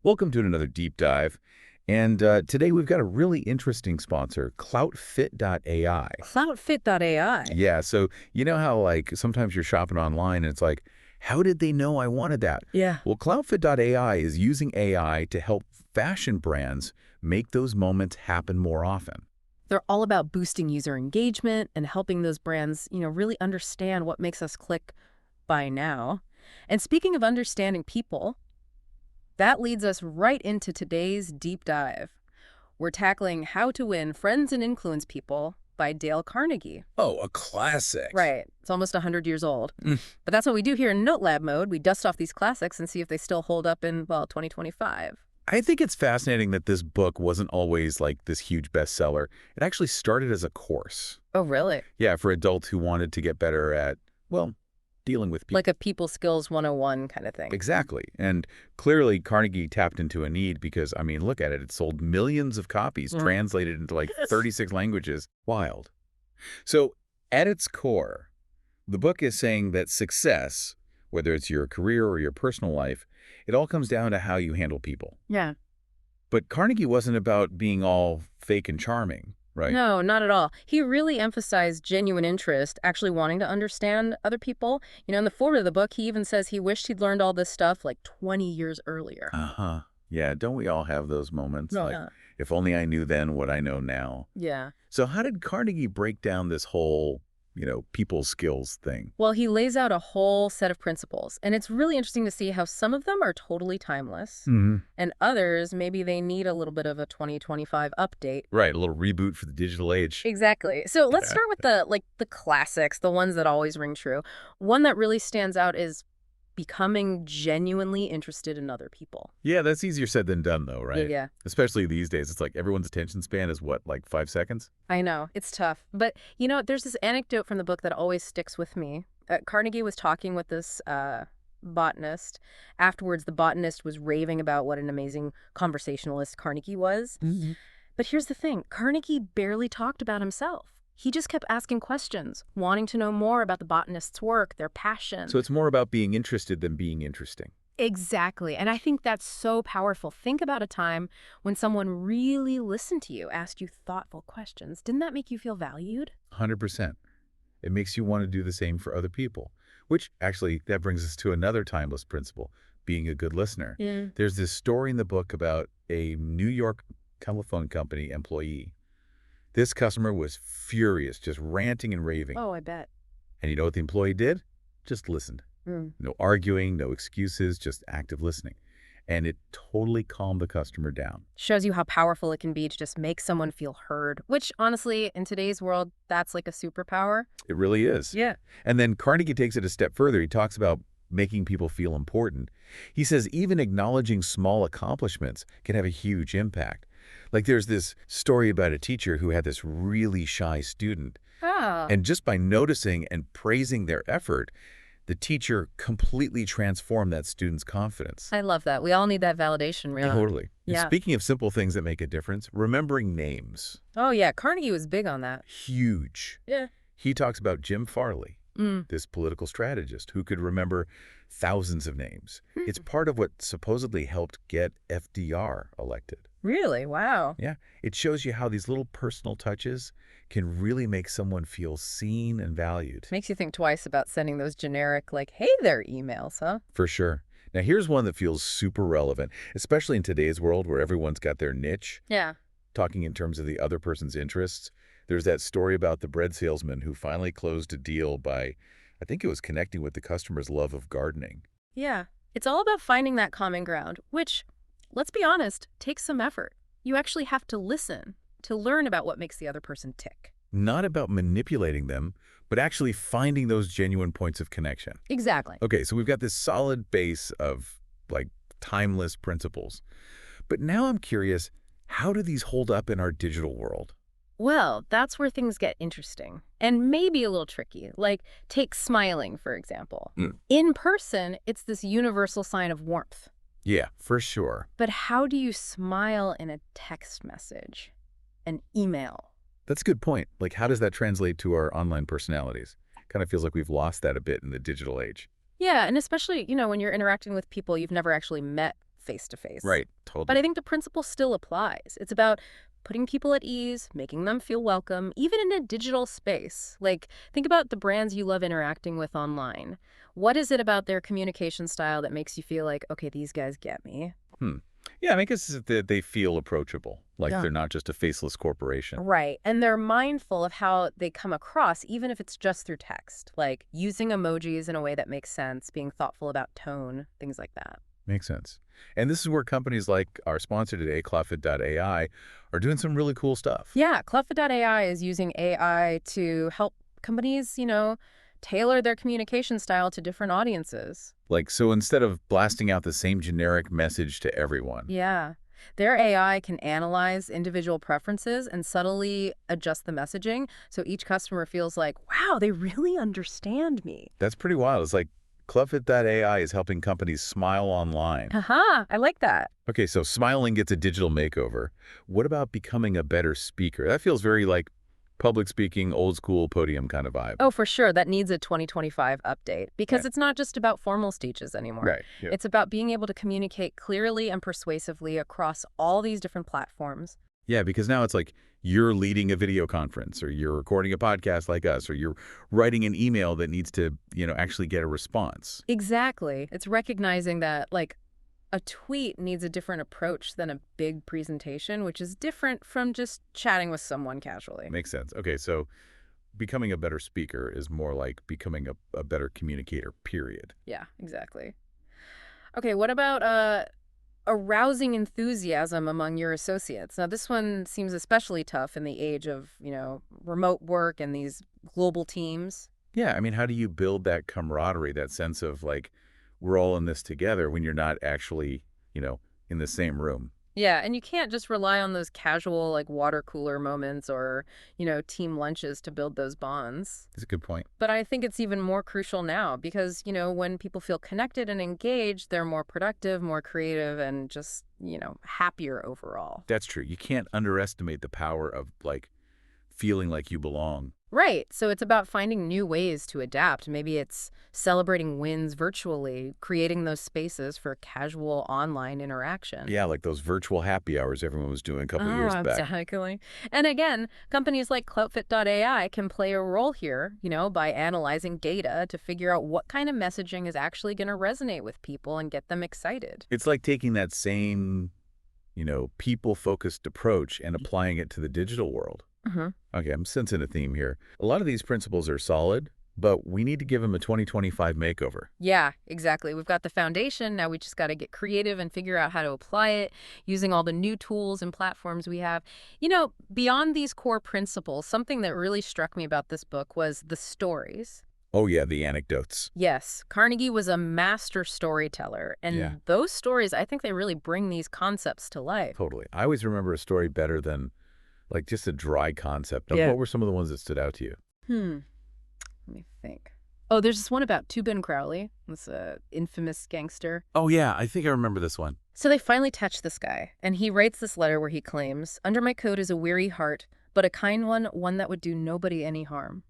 Welcome to another deep dive. And today we've got a really interesting sponsor, CloutFit.ai. Cloutfit.ai. Yeah, so you know how like sometimes you're shopping online and it's like, how did they know I wanted that? Yeah. Well, CloutFit.ai is using AI to help fashion brands make those moments happen more often. They're all about boosting user engagement and helping those brands, really understand what makes us click buy now. And speaking of understanding people, that leads us right into today's deep dive. We're tackling How to Win Friends and Influence People by Dale Carnegie. Oh, a classic. Right. It's almost 100 years old. Mm. But that's what we do here in Note Lab mode. We dust off these classics and see if they still hold up in, 2025. I think it's fascinating that this book wasn't always like this huge bestseller. It actually started as a course. Oh, really? Yeah, for adults who wanted to get better at, well, dealing with people. Like a people skills 101 kind of thing. Exactly. And clearly Carnegie tapped into a need because, I mean, look at it. It sold millions of copies, translated into like 36 languages. Wild. So at its core, the book is saying that success, whether it's your career or your personal life, it all comes down to how you handle people. Yeah. But Carnegie wasn't about being all fake and charming, right? No, not at all. He really emphasized genuine interest, actually wanting to understand other people. In the foreword of the book, he even says he wished he'd learned all this stuff like 20 years earlier. Uh-huh. Yeah, don't we all have those moments? Oh, Like, yeah. if only I knew then what I know now. Yeah. So how did Carnegie break down this whole, people skills thing? Well, he lays out a whole set of principles, and it's really interesting to see how some of them are totally timeless, Mm-hmm. and others, maybe they need a little bit of a 2025 update. Right, a little reboot for the digital age. Exactly. So let's start with the classics, the ones that always ring true. One that really stands out is becoming genuinely interested in other people. Yeah, that's easier said than done, though, right? Yeah. Especially these days. It's like everyone's attention span is what, like 5 seconds? I know. It's tough. But, there's this anecdote from the book that always sticks with me. Carnegie was talking with this botanist. Afterwards, the botanist was raving about what an amazing conversationalist Carnegie was. Mm-hmm. But here's the thing. Carnegie barely talked about himself. He just kept asking questions, wanting to know more about the botanist's work, their passion. So it's more about being interested than being interesting. Exactly. And I think that's so powerful. Think about a time when someone really listened to you, asked you thoughtful questions. Didn't that make you feel valued? 100%. It makes you want to do the same for other people, which actually, that brings us to another timeless principle, being a good listener. Yeah. There's this story in the book about a New York telephone company employee. This customer was furious, just ranting and raving. Oh, I bet. And you know what the employee did? Just listened. No arguing, no excuses, just active listening. And it totally calmed the customer down. Shows you how powerful it can be to just make someone feel heard, which honestly, in today's world, that's like a superpower. It really is. Yeah. And then Carnegie takes it a step further. He talks about making people feel important. He says even acknowledging small accomplishments can have a huge impact. Like there's this story about a teacher who had this really shy student. Oh. And just by noticing and praising their effort, the teacher completely transformed that student's confidence. I love that. We all need that validation, really. Totally. And Yeah. speaking of simple things that make a difference, remembering names. Oh, yeah. Carnegie was big on that. Huge. Yeah. He talks about Jim Farley, this political strategist who could remember thousands of names. It's part of what supposedly helped get FDR elected. Really? Wow. Yeah, it shows you how these little personal touches can really make someone feel seen and valued. Makes you think twice about sending those generic, like, hey there emails, huh? For sure. Now, here's one that feels super relevant, especially in today's world where everyone's got their niche. Yeah. Talking in terms of the other person's interests, there's that story about the bread salesman who finally closed a deal by, I think it was connecting with the customer's love of gardening. Yeah. It's all about finding that common ground, which, let's be honest, takes some effort. You actually have to listen to learn about what makes the other person tick. Not about manipulating them, but actually finding those genuine points of connection. Exactly. Okay, so we've got this solid base of, like, timeless principles. But now I'm curious, how do these hold up in our digital world? Well, that's where things get interesting and maybe a little tricky. Like, take smiling, for example. In person, it's this universal sign of warmth. Yeah, for sure. But how do you smile in a text message, an email? That's a good point. Like, how does that translate to our online personalities? Kind of feels like we've lost that a bit in the digital age. Yeah, and especially, when you're interacting with people you've never actually met face-to-face. Right, But I totally. think the principle still applies. It's about putting people at ease, making them feel welcome, even in a digital space. Like, think about the brands you love interacting with online. What is it about their communication style that makes you feel like, okay, these guys get me? Hmm. Yeah, I mean, I guess it's that they feel approachable, like Yeah. they're not just a faceless corporation. Right. And they're mindful of how they come across, even if it's just through text, like using emojis in a way that makes sense, being thoughtful about tone, things like that. Makes sense. And this is where companies like our sponsor today, Cloudfit.ai, are doing some really cool stuff. Yeah, Cleffa.ai is using AI to help companies, tailor their communication style to different audiences. Like, so instead of blasting out the same generic message to everyone, Yeah. Their AI can analyze individual preferences and subtly adjust the messaging so each customer feels like, wow, they really understand me. that's pretty wild. It's like Cloudfit.ai is helping companies smile online. Haha, I like that. Okay, so smiling gets a digital makeover. What about becoming a better speaker? That feels very like public speaking, old school podium kind of vibe. Oh, for sure. That needs a 2025 update Yeah. because it's not just about formal speeches anymore. Right. Yeah. It's about being able to communicate clearly and persuasively across all these different platforms. Yeah, because now it's like you're leading a video conference or you're recording a podcast like us or you're writing an email that needs to, actually get a response. Exactly. It's recognizing that, like, a tweet needs a different approach than a big presentation, which is different from just chatting with someone casually. Makes sense. Okay, so becoming a better speaker is more like becoming a better communicator, period. Yeah, exactly. Okay, what about arousing enthusiasm among your associates? Now, this one seems especially tough in the age of, remote work and these global teams. Yeah, I mean, how do you build that camaraderie, that sense of like, we're all in this together when you're not actually, in the same room? Yeah, and you can't just rely on those casual, like, water cooler moments or, team lunches to build those bonds. That's a good point. But I think it's even more crucial now because, when people feel connected and engaged, they're more productive, more creative, and just, happier overall. That's true. You can't underestimate the power of like feeling like you belong. Right. So it's about finding new ways to adapt. Maybe it's celebrating wins virtually, creating those spaces for casual online interaction. Yeah, like those virtual happy hours everyone was doing a couple years back. Exactly. And again, companies like Cloutfit.ai can play a role here, by analyzing data to figure out what kind of messaging is actually going to resonate with people and get them excited. It's like taking that same, people-focused approach and applying it to the digital world. Hmm. Okay, I'm sensing a theme here. A lot of these principles are solid, but we need to give them a 2025 makeover. Yeah, exactly. We've got the foundation. Now we just got to get creative and figure out how to apply it using all the new tools and platforms we have. Beyond these core principles, something that really struck me about this book was the stories. Oh yeah, the anecdotes. Yes, Carnegie was a master storyteller, and Yeah. those stories, I think they really bring these concepts to life. Totally. I always remember a story better than like just a dry concept. Yeah. What were some of the ones that stood out to you? Let me think. Oh, there's this one about Tubin Crowley, this infamous gangster. Oh yeah, I think I remember this one. So they finally catch this guy, and he writes this letter where he claims, "Under my coat is a weary heart, but a kind one that would do nobody any harm."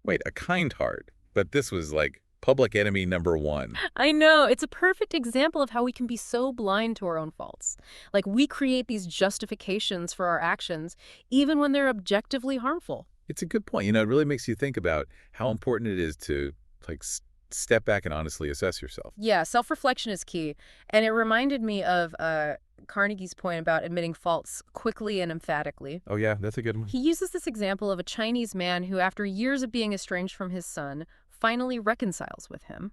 Wait, a kind heart. But this was like public enemy number one. I know. It's a perfect example of how we can be so blind to our own faults. Like, we create these justifications for our actions, even when they're objectively harmful. It's a good point. It really makes you think about how important it is to like step back and honestly assess yourself. Yeah, self-reflection is key. And it reminded me of Carnegie's point about admitting faults quickly and emphatically. Oh yeah, that's a good one. He uses this example of a Chinese man who, after years of being estranged from his son, finally reconciles with him.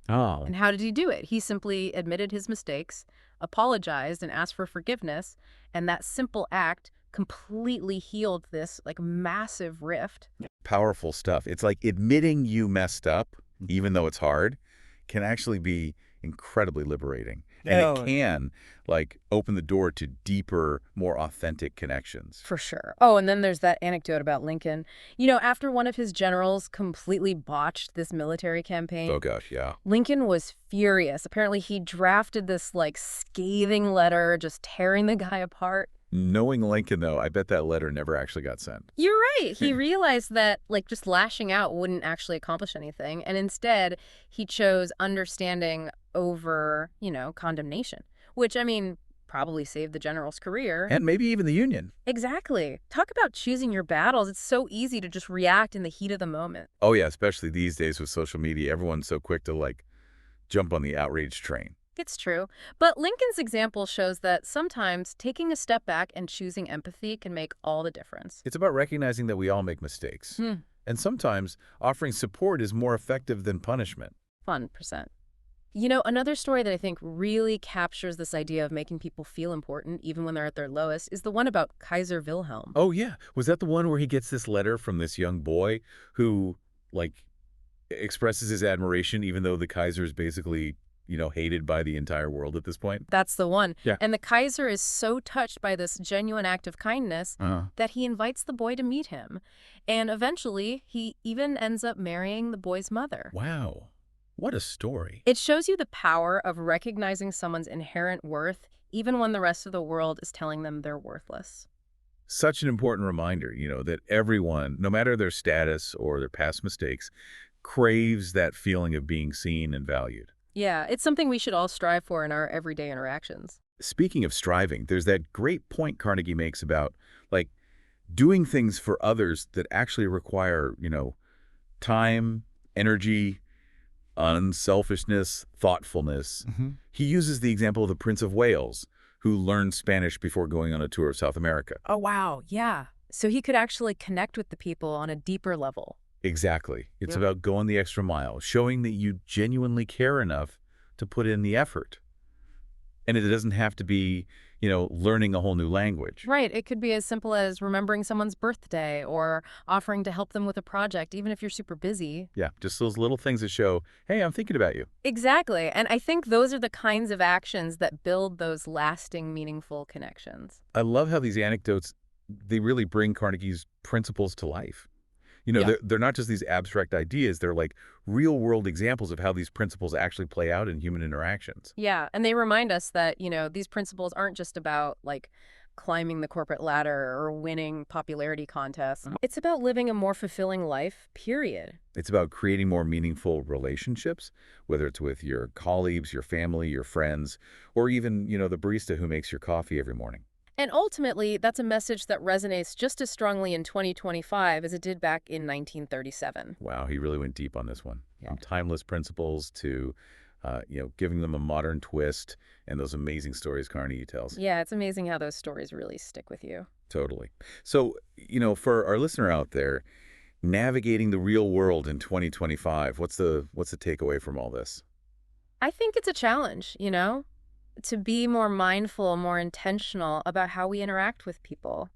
Oh, And how did he do it? He simply admitted his mistakes, apologized, and asked for forgiveness. And that simple act completely healed this, like, massive rift. powerful stuff. It's like admitting you messed up, even though it's hard, can actually be incredibly liberating. And Oh. it can like open the door to deeper, more authentic connections. For sure. Oh, and then there's that anecdote about Lincoln. After one of his generals completely botched this military campaign, Oh gosh, yeah. Lincoln was furious. Apparently, he drafted this, like, scathing letter, just tearing the guy apart. Knowing Lincoln, though, I bet that letter never actually got sent. You're right. He realized that, like, just lashing out wouldn't actually accomplish anything. And instead, he chose understanding over, condemnation, which, I mean, probably saved the general's career. And maybe even the Union. Exactly. Talk about choosing your battles. It's so easy to just react in the heat of the moment. Oh, yeah, especially these days with social media. Everyone's so quick to, like, jump on the outrage train. It's true. But Lincoln's example shows that sometimes taking a step back and choosing empathy can make all the difference. It's about recognizing that we all make mistakes. And sometimes offering support is more effective than punishment. 1%. You know, another story that I think really captures this idea of making people feel important, even when they're at their lowest, is the one about Kaiser Wilhelm. Oh, yeah. Was that the one where he gets this letter from this young boy who, like, expresses his admiration even though the Kaiser is basically, hated by the entire world at this point? That's the one. Yeah. And the Kaiser is so touched by this genuine act of kindness that he invites the boy to meet him. And eventually, he even ends up marrying the boy's mother. Wow. What a story. It shows you the power of recognizing someone's inherent worth, even when the rest of the world is telling them they're worthless. Such an important reminder, that everyone, no matter their status or their past mistakes, craves that feeling of being seen and valued. Yeah, it's something we should all strive for in our everyday interactions. Speaking of striving, there's that great point Carnegie makes about, like, doing things for others that actually require, time, energy, unselfishness, thoughtfulness. He uses the example of the Prince of Wales, who learned Spanish before going on a tour of South America. Oh, wow. Yeah. So he could actually connect with the people on a deeper level. Exactly. It's Yep. about going the extra mile, showing that you genuinely care enough to put in the effort. And it doesn't have to be, learning a whole new language. Right. It could be as simple as remembering someone's birthday or offering to help them with a project, even if you're super busy. Yeah, just those little things that show, hey, I'm thinking about you. Exactly. And I think those are the kinds of actions that build those lasting, meaningful connections. I love how these anecdotes, they really bring Carnegie's principles to life. Yeah. They're not just these abstract ideas. They're like real-world examples of how these principles actually play out in human interactions. Yeah. And they remind us that, these principles aren't just about like climbing the corporate ladder or winning popularity contests. It's about living a more fulfilling life, period. It's about creating more meaningful relationships, whether it's with your colleagues, your family, your friends, or even, the barista who makes your coffee every morning. And ultimately, that's a message that resonates just as strongly in 2025 as it did back in 1937. Wow, he really went deep on this one. Yeah. From timeless principles to, giving them a modern twist and those amazing stories Carnegie tells. Yeah, it's amazing how those stories really stick with you. Totally. So, for our listener out there, navigating the real world in 2025, what's the takeaway from all this? I think it's a challenge, to be more mindful, more intentional about how we interact with people.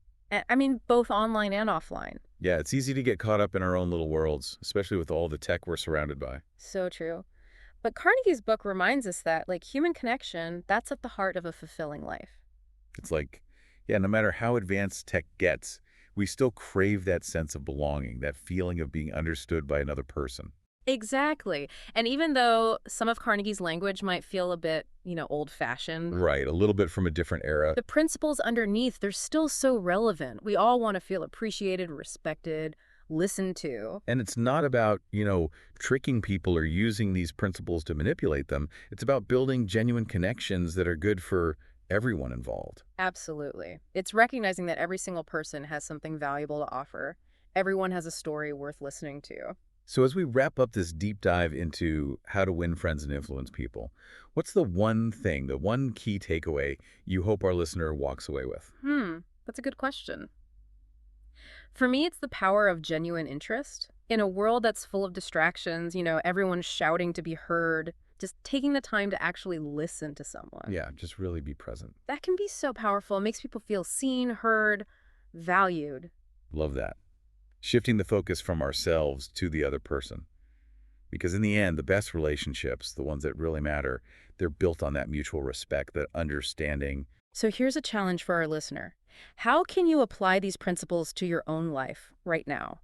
I mean, both online and offline. Yeah, it's easy to get caught up in our own little worlds, especially with all the tech we're surrounded by. So true. But Carnegie's book reminds us that, like, human connection, that's at the heart of a fulfilling life. It's like, yeah, no matter how advanced tech gets, we still crave that sense of belonging, that feeling of being understood by another person. Exactly. And even though some of Carnegie's language might feel a bit, old-fashioned, Right, a little bit from a different era. the principles underneath, they're still so relevant. We all want to feel appreciated, respected, listened to. And it's not about, tricking people or using these principles to manipulate them. It's about building genuine connections that are good for everyone involved. Absolutely. It's recognizing that every single person has something valuable to offer. Everyone has a story worth listening to. So as we wrap up this deep dive into how to win friends and influence people, what's the one thing, the one key takeaway you hope our listener walks away with? That's a good question. For me, it's the power of genuine interest. In a world that's full of distractions, everyone's shouting to be heard, just taking the time to actually listen to someone. Yeah, just really be present. That can be so powerful. It makes people feel seen, heard, valued. Love that. Shifting the focus from ourselves to the other person. Because in the end, the best relationships, the ones that really matter, they're built on that mutual respect, that understanding. So here's a challenge for our listener. How can you apply these principles to your own life right now?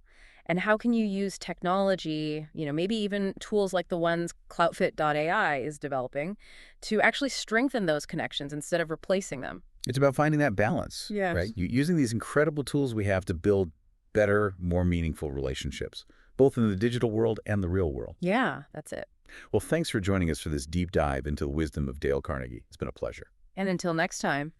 And how can you use technology, maybe even tools like the ones Cloutfit.ai is developing, to actually strengthen those connections instead of replacing them? It's about finding that balance, Yes. right? Using these incredible tools we have to build better, more meaningful relationships, both in the digital world and the real world. Yeah, that's it. Well, thanks for joining us for this deep dive into the wisdom of Dale Carnegie. It's been a pleasure. And until next time.